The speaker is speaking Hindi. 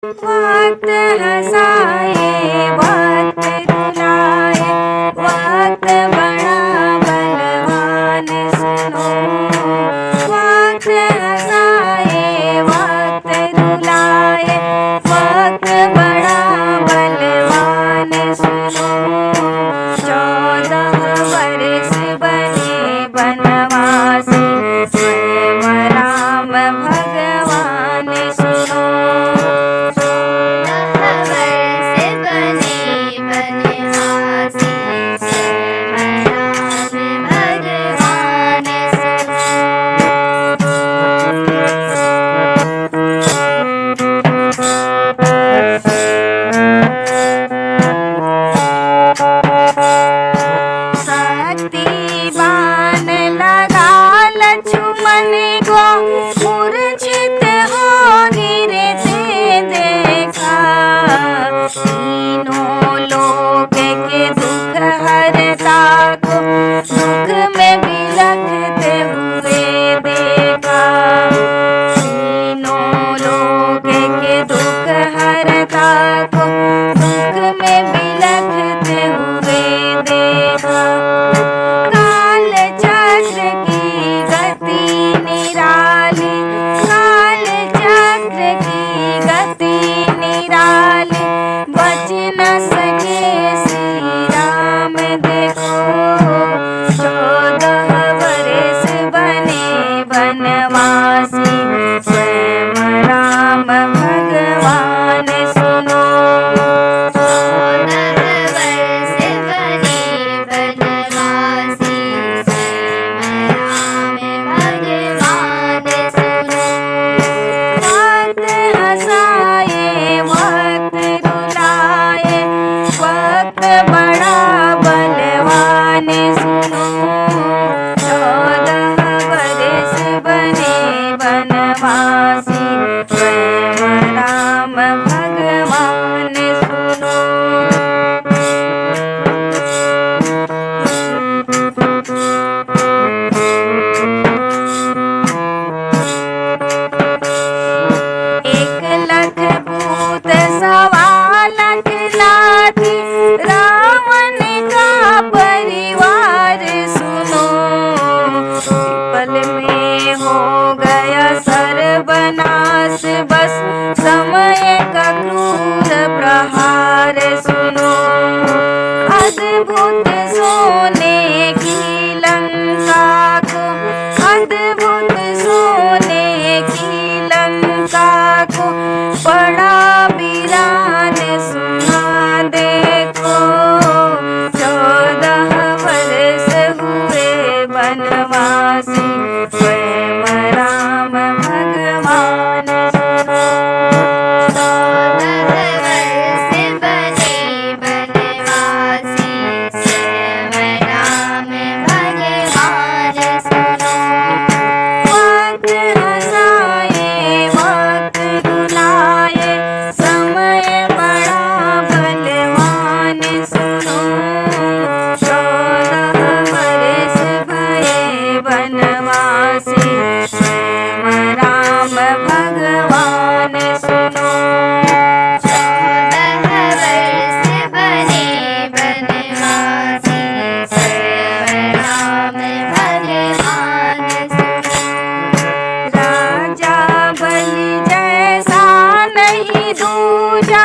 वक्त हंसाए वक्त रुलाए वक्त बड़ा बलवान सुनो। वक्त हंसाए वक्त रुलाए वक्त बड़ा बलवान सुनो। 14 वर्ष बने बनवासी स्वयं राम भगवान सुनो। शक्तिवान लगा लक्ष्मण को मूर्छित हो गिरते देखा। तीनों लोक के दुख हरता को दुख में बिलखते हुए देखा। तीनों लोक के दुख हरता को दुख में बिलखते हुए देखा। काल चक्र की गति निराली काल चक्र की गति निराली बच न सके श्री राम देखो। 14 वर्ष बने बनवासी स्वयं राम भगवान सुनो। 14 वर्ष बने बनवासी स्वयं राम भगवान सुनो। वक्त हंसाए वक्त रुलाए वक्त बड़ा बलवान सुनो। 14 वर्ष बने बनवासी स्वयं राम भगवान सुनो। एक लख भूत सवा लख लाठी रावण का परिवार सुनो। पल में हो गया सर्वनाश बस समय का क्रूर प्रहार सुनो। अद्भुत सोने की लंका को अद्भुत सोने की लंका को बड़ा वीरान सुना देखो। 14 वर्ष हुए बनवासी स्वयं राम भगवान सुनो। 14 वर्ष बने बनवासी स्वयं राम भगवान सुनो। वक्त हंसाए वक्त रुलाए समय बड़ा बलवान सुनो। 14 वर्ष भये बनवासी स्वयं राम भगवान सुनो। 14 वर्ष बने बनवासी स्वयं राम भगवान सुनो। राजा बलि जैसा नहीं दूजा